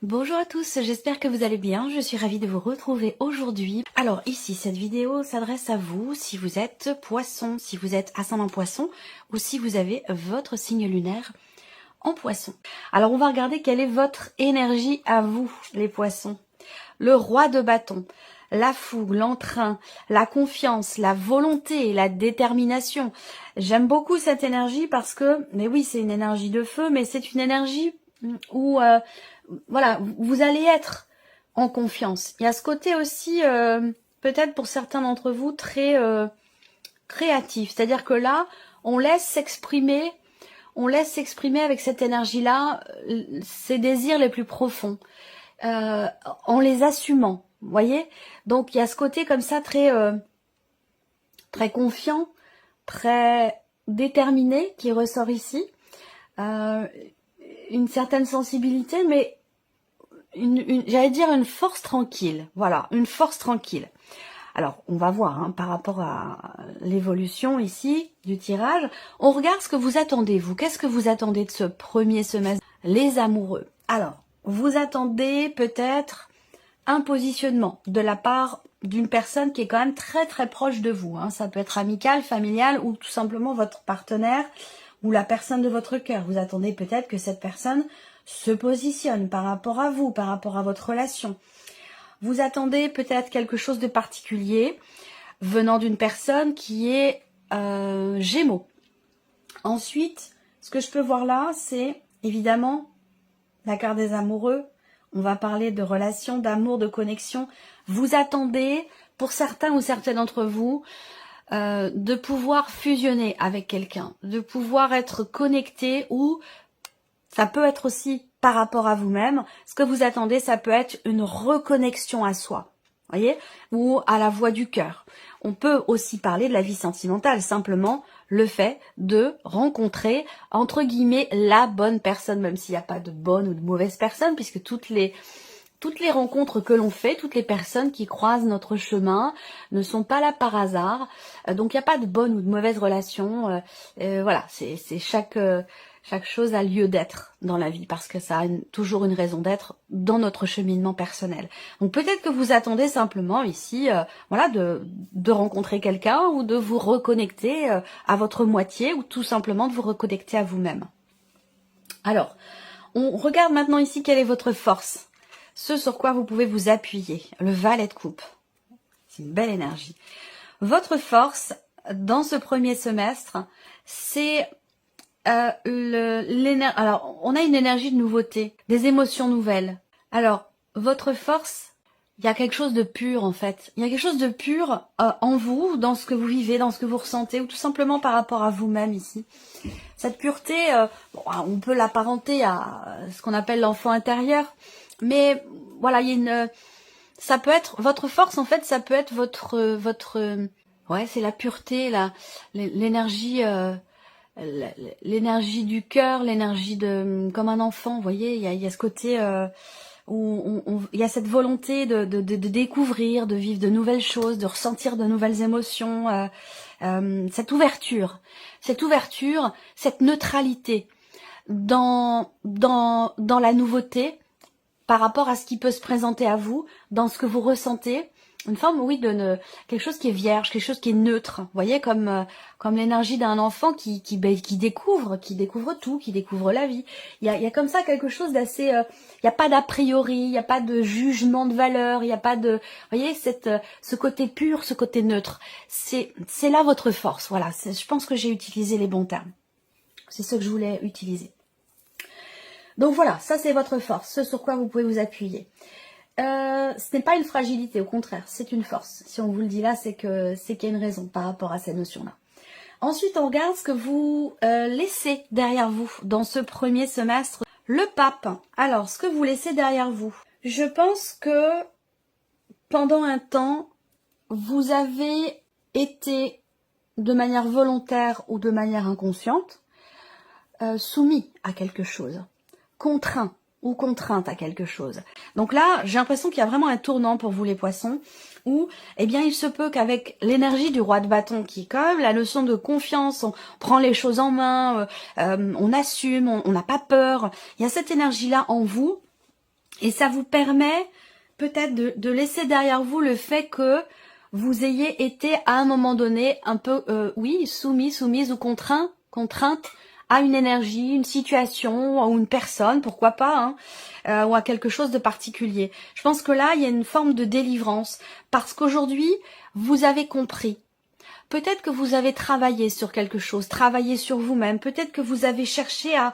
Bonjour à tous, j'espère que vous allez bien, je suis ravie de vous retrouver aujourd'hui. Alors ici, cette vidéo s'adresse à vous si vous êtes poisson, si vous êtes ascendant poisson ou si vous avez votre signe lunaire en poisson. Alors on va regarder quelle est votre énergie à vous, les poissons. Le roi de bâton, la fougue, l'entrain, la confiance, la volonté, la détermination. J'aime beaucoup cette énergie parce que, mais oui, c'est une énergie de feu, mais c'est une énergie où voilà, vous allez être en confiance. Il y a ce côté aussi, peut-être pour certains d'entre vous, très créatif. C'est-à-dire que là, on laisse s'exprimer avec cette énergie-là ses désirs les plus profonds, en les assumant. Vous voyez? Donc il y a ce côté comme ça très confiant, très déterminé qui ressort ici. Une certaine sensibilité, mais j'allais dire une force tranquille. Voilà, une force tranquille. Alors, on va voir par rapport à l'évolution ici du tirage. On regarde ce que vous attendez, vous. Qu'est-ce que vous attendez de ce premier semestre? Les amoureux. Alors, vous attendez peut-être un positionnement de la part d'une personne qui est quand même très très proche de vous. Ça peut être amical, familial ou tout simplement votre partenaire ou la personne de votre cœur. Vous attendez peut-être que cette personne se positionne par rapport à vous, par rapport à votre relation. Vous attendez peut-être quelque chose de particulier venant d'une personne qui est Gémeaux. Ensuite, ce que je peux voir là, c'est évidemment la carte des amoureux. On va parler de relations, d'amour, de connexion. Vous attendez, pour certains ou certaines d'entre vous, de pouvoir fusionner avec quelqu'un, de pouvoir être connecté, ou ça peut être aussi par rapport à vous-même. Ce que vous attendez, ça peut être une reconnexion à soi, voyez, ou à la voix du cœur. On peut aussi parler de la vie sentimentale, simplement le fait de rencontrer, entre guillemets, la bonne personne, même s'il n'y a pas de bonne ou de mauvaise personne, puisque toutes les rencontres que l'on fait, toutes les personnes qui croisent notre chemin ne sont pas là par hasard. Donc il n'y a pas de bonne ou de mauvaise relation. Voilà, c'est chaque chose a lieu d'être dans la vie parce que ça a toujours une raison d'être dans notre cheminement personnel. Donc peut-être que vous attendez simplement ici, voilà, de rencontrer quelqu'un ou de vous reconnecter à votre moitié ou tout simplement de vous reconnecter à vous-même. Alors, on regarde maintenant ici quelle est votre force. Ce sur quoi vous pouvez vous appuyer. Le valet de coupe. C'est une belle énergie. Votre force dans ce premier semestre, c'est l'énergie. Alors, on a une énergie de nouveauté, des émotions nouvelles. Alors, votre force, il y a quelque chose de pur en fait. Il y a quelque chose de pur en vous, dans ce que vous vivez, dans ce que vous ressentez, ou tout simplement par rapport à vous-même ici. Cette pureté, on peut l'apparenter à ce qu'on appelle l'enfant intérieur. Mais voilà, il y a ça peut être votre force en fait, ça peut être ouais, c'est la pureté, l'énergie, l'énergie du cœur, l'énergie de comme un enfant. Vous voyez, il y a ce côté où il y a cette volonté de découvrir, de vivre de nouvelles choses, de ressentir de nouvelles émotions, cette ouverture, cette neutralité dans la nouveauté. Par rapport à ce qui peut se présenter à vous, dans ce que vous ressentez, une forme, oui, quelque chose qui est vierge, quelque chose qui est neutre. Vous voyez, comme l'énergie d'un enfant qui découvre tout, qui découvre la vie. Il y a comme ça quelque chose d'assez, il n'y a pas d'a priori, il n'y a pas de jugement de valeur, il n'y a pas de, vous voyez, ce côté pur, ce côté neutre. C'est là votre force. Voilà, je pense que j'ai utilisé les bons termes. C'est ce que je voulais utiliser. Donc voilà, ça c'est votre force, ce sur quoi vous pouvez vous appuyer. Ce n'est pas une fragilité, au contraire, c'est une force. Si on vous le dit là, c'est qu'il y a une raison par rapport à ces notions-là. Ensuite, on regarde ce que vous laissez derrière vous dans ce premier semestre. Le pape. Alors, ce que vous laissez derrière vous. Je pense que pendant un temps, vous avez été, de manière volontaire ou de manière inconsciente, soumis à quelque chose. Contraint ou contrainte à quelque chose. Donc là, j'ai l'impression qu'il y a vraiment un tournant pour vous les poissons, où, eh bien, il se peut qu'avec l'énergie du roi de bâton, qui est quand même la notion de confiance, on prend les choses en main, on assume, on n'a pas peur, il y a cette énergie-là en vous, Et ça vous permet peut-être de laisser derrière vous le fait que vous ayez été à un moment donné un peu, oui, soumise ou contrainte à une énergie, une situation ou une personne, pourquoi pas, hein, ou à quelque chose de particulier. Je pense que là, il y a une forme de délivrance parce qu'aujourd'hui, vous avez compris. Peut-être que vous avez travaillé sur quelque chose, travaillé sur vous-même. Peut-être que vous avez cherché à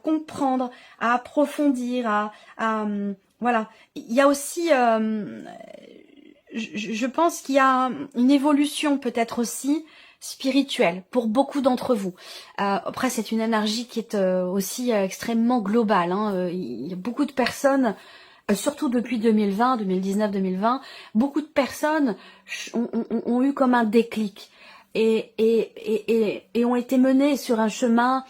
comprendre, à approfondir, voilà. Il y a aussi, je pense qu'il y a une évolution peut-être aussi spirituelle pour beaucoup d'entre vous. Après, c'est une énergie qui est aussi extrêmement globale. Hein. Il y a beaucoup de personnes, surtout depuis 2020, 2019, 2020, beaucoup de personnes ont eu comme un déclic et ont été menées sur un chemin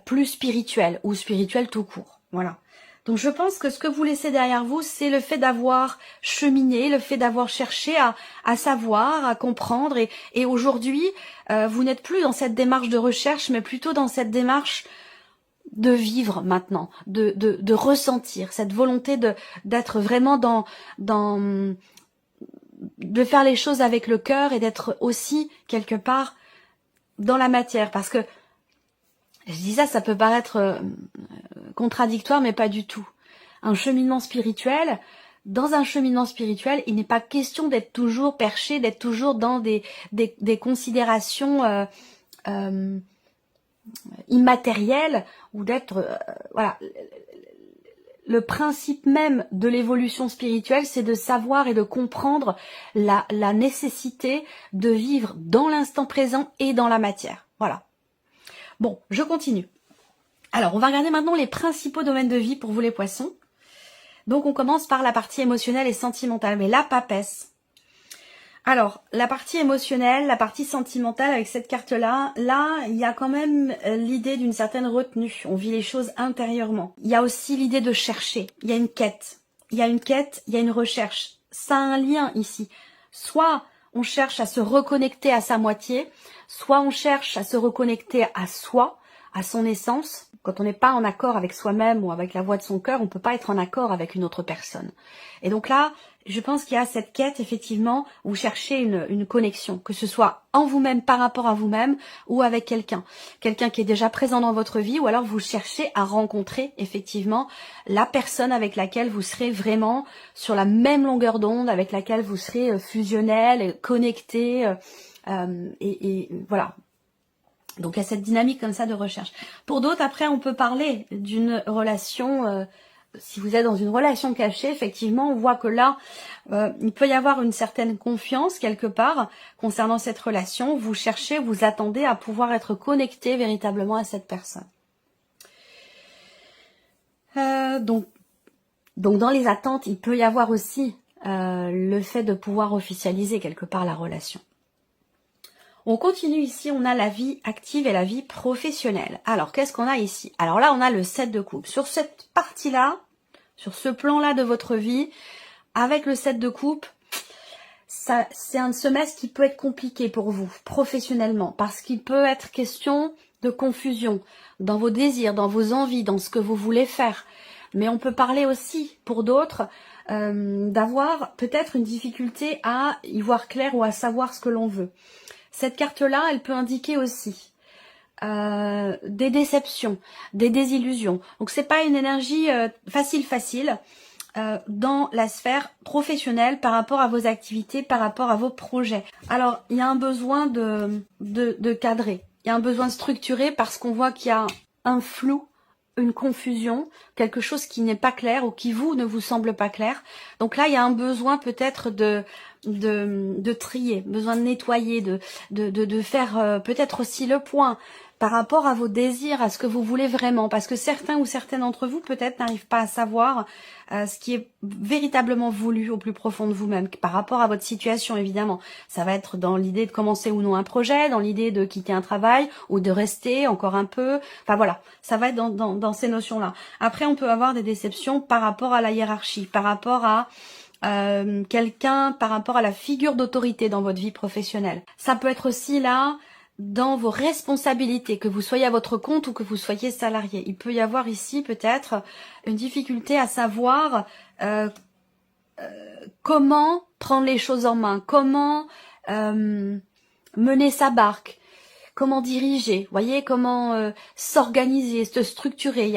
plus spirituel ou spirituel tout court. Voilà. Donc je pense que ce que vous laissez derrière vous, c'est le fait d'avoir cheminé, le fait d'avoir cherché à savoir, à comprendre. Et aujourd'hui, vous n'êtes plus dans cette démarche de recherche, mais plutôt dans cette démarche de vivre maintenant, de ressentir, cette volonté d'être vraiment de faire les choses avec le cœur et d'être aussi quelque part dans la matière. Parce que je dis ça, ça peut paraître contradictoire, mais pas du tout. Un cheminement spirituel, dans un cheminement spirituel, il n'est pas question d'être toujours perché, d'être toujours dans des considérations immatérielles ou d'être voilà. Le principe même de l'évolution spirituelle, c'est de savoir et de comprendre la nécessité de vivre dans l'instant présent et dans la matière. Voilà. Bon, je continue. Alors, on va regarder maintenant les principaux domaines de vie pour vous les poissons. Donc, on commence par la partie émotionnelle et sentimentale, mais la papesse. Alors, la partie émotionnelle, la partie sentimentale avec cette carte-là, là, il y a quand même l'idée d'une certaine retenue. On vit les choses intérieurement. Il y a aussi l'idée de chercher. Il y a une quête. Il y a une quête, il y a une recherche. Ça a un lien ici. Soit on cherche à se reconnecter à sa moitié, soit on cherche à se reconnecter à soi, à son essence. Quand on n'est pas en accord avec soi-même ou avec la voix de son cœur, on ne peut pas être en accord avec une autre personne. Et donc là, je pense qu'il y a cette quête, effectivement, où vous cherchez une connexion, que ce soit en vous-même, par rapport à vous-même, ou avec quelqu'un. Quelqu'un qui est déjà présent dans votre vie, ou alors vous cherchez à rencontrer, effectivement, la personne avec laquelle vous serez vraiment sur la même longueur d'onde, avec laquelle vous serez fusionnel, connecté, et voilà. Donc il y a cette dynamique comme ça de recherche. Pour d'autres, après, on peut parler d'une relation, si vous êtes dans une relation cachée, effectivement, on voit que là, il peut y avoir une certaine confiance quelque part concernant cette relation. Vous cherchez, vous attendez à pouvoir être connecté véritablement à cette personne. Donc dans les attentes, il peut y avoir aussi le fait de pouvoir officialiser quelque part la relation. On continue ici, on a la vie active et la vie professionnelle. Alors, qu'est-ce qu'on a ici? Alors là, on a le 7 de coupe. Sur cette partie-là, sur ce plan-là de votre vie, avec le 7 de coupe, c'est un semestre qui peut être compliqué pour vous, professionnellement, parce qu'il peut être question de confusion dans vos désirs, dans vos envies, dans ce que vous voulez faire. Mais on peut parler aussi, pour d'autres, d'avoir peut-être une difficulté à y voir clair ou à savoir ce que l'on veut. Cette carte-là, elle peut indiquer aussi des déceptions, des désillusions. Donc c'est pas une énergie facile dans la sphère professionnelle par rapport à vos activités, par rapport à vos projets. Alors il y a un besoin de cadrer, il y a un besoin de structurer parce qu'on voit qu'il y a un flou, une confusion, quelque chose qui n'est pas clair ou qui ne vous semble pas clair. Donc là, il y a un besoin peut-être de trier, besoin de nettoyer, de faire peut-être aussi le point par rapport à vos désirs, à ce que vous voulez vraiment. Parce que certains ou certaines d'entre vous peut-être n'arrivent pas à savoir ce qui est véritablement voulu au plus profond de vous-même, par rapport à votre situation évidemment. Ça va être dans l'idée de commencer ou non un projet, dans l'idée de quitter un travail ou de rester encore un peu. Enfin voilà, ça va être dans ces notions-là. Après, on peut avoir des déceptions par rapport à la hiérarchie, par rapport à quelqu'un, par rapport à la figure d'autorité dans votre vie professionnelle. Ça peut être aussi là dans vos responsabilités, que vous soyez à votre compte ou que vous soyez salarié. Il peut y avoir ici peut-être une difficulté à savoir comment prendre les choses en main, comment mener sa barque, comment diriger, voyez, comment s'organiser, se structurer.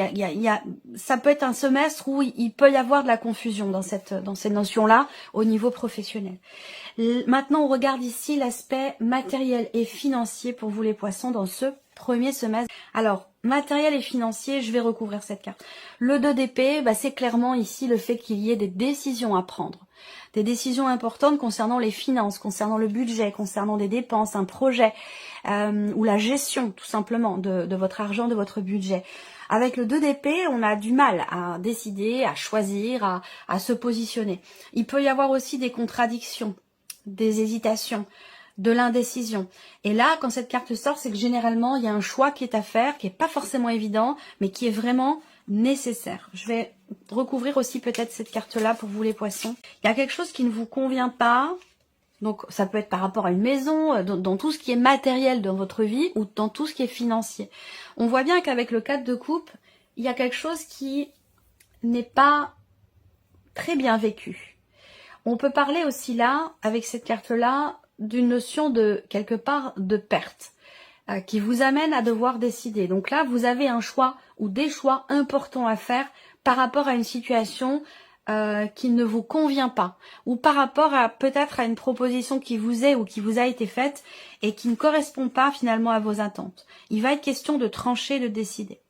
Ça peut être un semestre où il peut y avoir de la confusion dans ces notions-là au niveau professionnel. Maintenant, on regarde ici l'aspect matériel et financier pour vous les poissons dans ce premier semestre. Alors, matériel et financier, je vais recouvrir cette carte. Le 2 d'épée, c'est clairement ici le fait qu'il y ait des décisions à prendre. Des décisions importantes concernant les finances, concernant le budget, concernant des dépenses, un projet ou la gestion tout simplement de votre argent, de votre budget. Avec le 2 d'épée, on a du mal à décider, à choisir, à se positionner. Il peut y avoir aussi des contradictions, des hésitations, de l'indécision. Et là, quand cette carte sort, c'est que généralement, il y a un choix qui est à faire, qui n'est pas forcément évident, mais qui est vraiment nécessaire. Je vais recouvrir aussi peut-être cette carte-là pour vous les poissons. Il y a quelque chose qui ne vous convient pas, donc ça peut être par rapport à une maison, dans tout ce qui est matériel dans votre vie ou dans tout ce qui est financier. On voit bien qu'avec le 4 de coupe, il y a quelque chose qui n'est pas très bien vécu. On peut parler aussi là, avec cette carte-là, d'une notion de, quelque part, de perte, qui vous amène à devoir décider. Donc là, vous avez un choix ou des choix importants à faire par rapport à une situation qui ne vous convient pas, ou par rapport à peut-être à une proposition qui vous est ou qui vous a été faite et qui ne correspond pas finalement à vos attentes. Il va être question de trancher, de décider.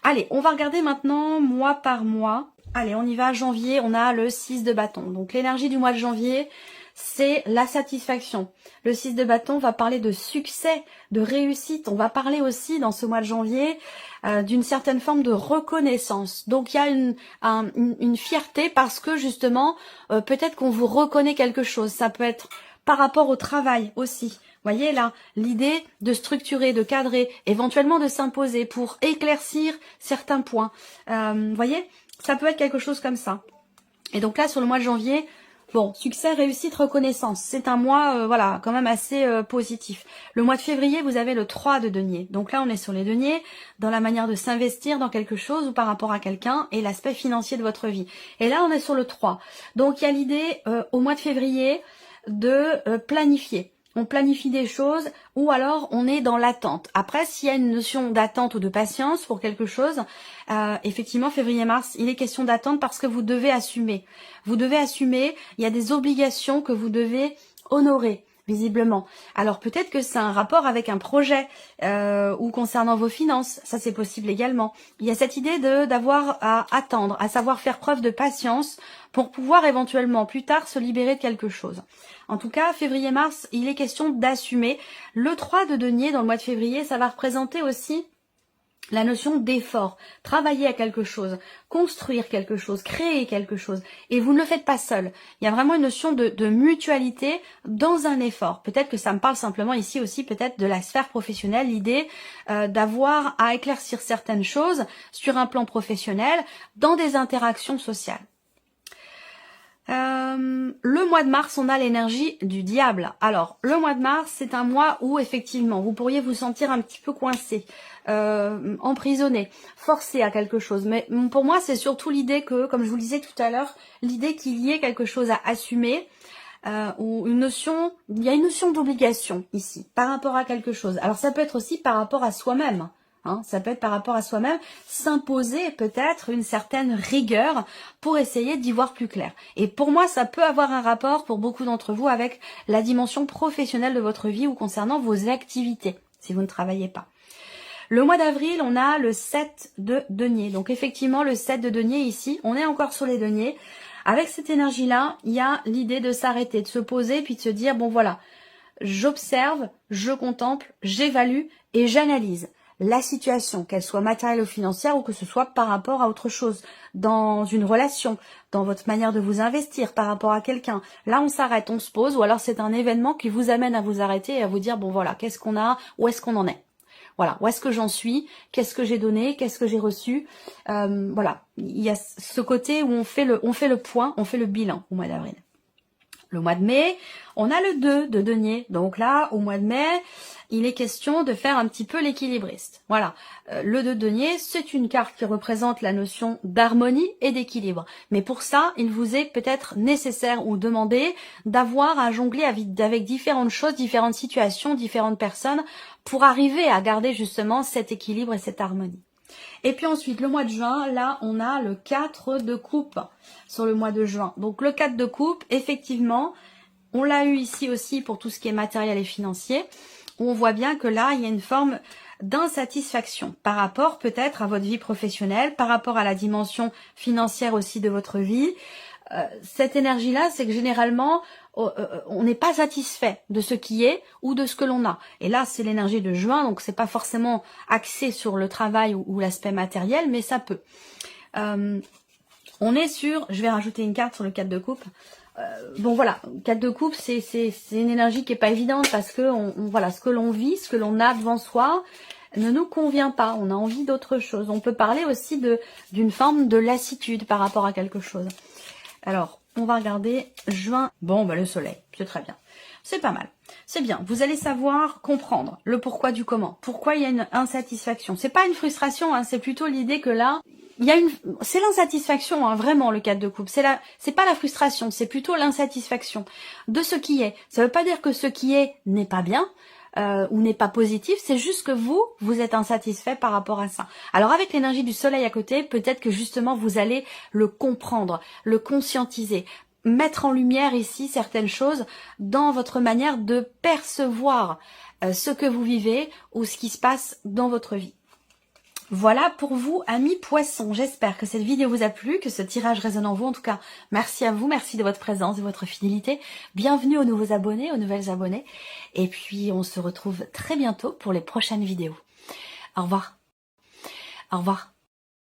Allez, on va regarder maintenant mois par mois. Allez, on y va, janvier, on a le 6 de bâton. Donc l'énergie du mois de janvier, c'est la satisfaction. Le 6 de bâton va parler de succès, de réussite. On va parler aussi dans ce mois de janvier d'une certaine forme de reconnaissance. Donc il y a une fierté parce que justement, peut-être qu'on vous reconnaît quelque chose. Ça peut être par rapport au travail aussi. Voyez là, l'idée de structurer, de cadrer, éventuellement de s'imposer pour éclaircir certains points. Voyez, ça peut être quelque chose comme ça. Et donc là, sur le mois de janvier, bon, succès, réussite, reconnaissance. C'est un mois, voilà, quand même assez positif. Le mois de février, vous avez le 3 de denier. Donc là, on est sur les deniers, dans la manière de s'investir dans quelque chose ou par rapport à quelqu'un et l'aspect financier de votre vie. Et là, on est sur le 3. Donc, il y a l'idée, au mois de février, de planifier. On planifie des choses ou alors on est dans l'attente. Après, s'il y a une notion d'attente ou de patience pour quelque chose, effectivement, février-mars, il est question d'attente parce que vous devez assumer. Vous devez assumer, il y a des obligations que vous devez honorer, visiblement. Alors peut-être que c'est un rapport avec un projet ou concernant vos finances, ça c'est possible également. Il y a cette idée d'avoir à attendre, à savoir faire preuve de patience pour pouvoir éventuellement plus tard se libérer de quelque chose. En tout cas, février-mars, il est question d'assumer. Le 3 de denier dans le mois de février, ça va représenter aussi la notion d'effort, travailler à quelque chose, construire quelque chose, créer quelque chose. Et vous ne le faites pas seul. Il y a vraiment une notion de mutualité dans un effort. Peut-être que ça me parle simplement ici aussi peut-être de la sphère professionnelle, l'idée d'avoir à éclaircir certaines choses sur un plan professionnel dans des interactions sociales. Le mois de mars, on a l'énergie du diable. Alors, le mois de mars, c'est un mois où, effectivement, vous pourriez vous sentir un petit peu coincé, emprisonné, forcé à quelque chose. Mais pour moi, c'est surtout l'idée que, comme je vous le disais tout à l'heure, l'idée qu'il y ait quelque chose à assumer, ou une notion, il y a une notion d'obligation ici, par rapport à quelque chose. Alors, ça peut être aussi par rapport à soi-même. Ça peut être par rapport à soi-même, s'imposer peut-être une certaine rigueur pour essayer d'y voir plus clair. Et pour moi, ça peut avoir un rapport pour beaucoup d'entre vous avec la dimension professionnelle de votre vie ou concernant vos activités, si vous ne travaillez pas. Le mois d'avril, on a le 7 de denier. Donc effectivement, le 7 de denier ici, on est encore sur les deniers. Avec cette énergie-là, il y a l'idée de s'arrêter, de se poser, puis de se dire, bon voilà, j'observe, je contemple, j'évalue et j'analyse la situation, qu'elle soit matérielle ou financière ou que ce soit par rapport à autre chose, dans une relation, dans votre manière de vous investir par rapport à quelqu'un. Là, on s'arrête, on se pose, ou alors c'est un événement qui vous amène à vous arrêter et à vous dire, bon voilà, qu'est-ce qu'on a, où est-ce qu'on en est? Voilà, où est-ce que j'en suis? Qu'est-ce que j'ai donné? Qu'est-ce que j'ai reçu? Voilà, il y a ce côté où on fait le point, on fait le bilan au mois d'avril. Le mois de mai, on a le 2 de denier. Donc là, au mois de mai, il est question de faire un petit peu l'équilibriste. Voilà. Le 2 de denier, c'est une carte qui représente la notion d'harmonie et d'équilibre. Mais pour ça, il vous est peut-être nécessaire ou demandé d'avoir à jongler avec différentes choses, différentes situations, différentes personnes pour arriver à garder justement cet équilibre et cette harmonie. Et puis ensuite, le mois de juin, là, on a le 4 de coupe sur le mois de juin. Donc le 4 de coupe, effectivement, on l'a eu ici aussi pour tout ce qui est matériel et financier, où on voit bien que là, il y a une forme d'insatisfaction par rapport peut-être à votre vie professionnelle, par rapport à la dimension financière aussi de votre vie. Cette énergie-là, c'est que généralement, on n'est pas satisfait de ce qui est ou de ce que l'on a. Et là, c'est l'énergie de juin, donc c'est pas forcément axé sur le travail ou l'aspect matériel, mais ça peut. On est sur, je vais rajouter une carte sur le 4 de coupe. Bon voilà, 4 de coupe, c'est une énergie qui est pas évidente parce que voilà, ce que l'on vit, ce que l'on a devant soi ne nous convient pas. On a envie d'autre chose. On peut parler aussi d'une forme de lassitude par rapport à quelque chose. Alors, on va regarder juin. Bon, bah le soleil, c'est très bien. C'est pas mal. C'est bien. Vous allez savoir comprendre le pourquoi du comment. Pourquoi il y a une insatisfaction. C'est pas une frustration, hein, c'est plutôt l'idée que là, c'est l'insatisfaction, hein, vraiment, le 4 de coupe. C'est pas la frustration, c'est plutôt l'insatisfaction de ce qui est. Ça veut pas dire que ce qui est n'est pas bien, ou n'est pas positif, c'est juste que vous êtes insatisfait par rapport à ça. Alors avec l'énergie du soleil à côté, peut-être que justement vous allez le comprendre, le conscientiser, mettre en lumière ici certaines choses dans votre manière de percevoir ce que vous vivez ou ce qui se passe dans votre vie. Voilà pour vous, amis poissons. J'espère que cette vidéo vous a plu, que ce tirage résonne en vous. En tout cas, merci à vous, merci de votre présence, de votre fidélité. Bienvenue aux nouveaux abonnés, aux nouvelles abonnées. Et puis, on se retrouve très bientôt pour les prochaines vidéos. Au revoir. Au revoir.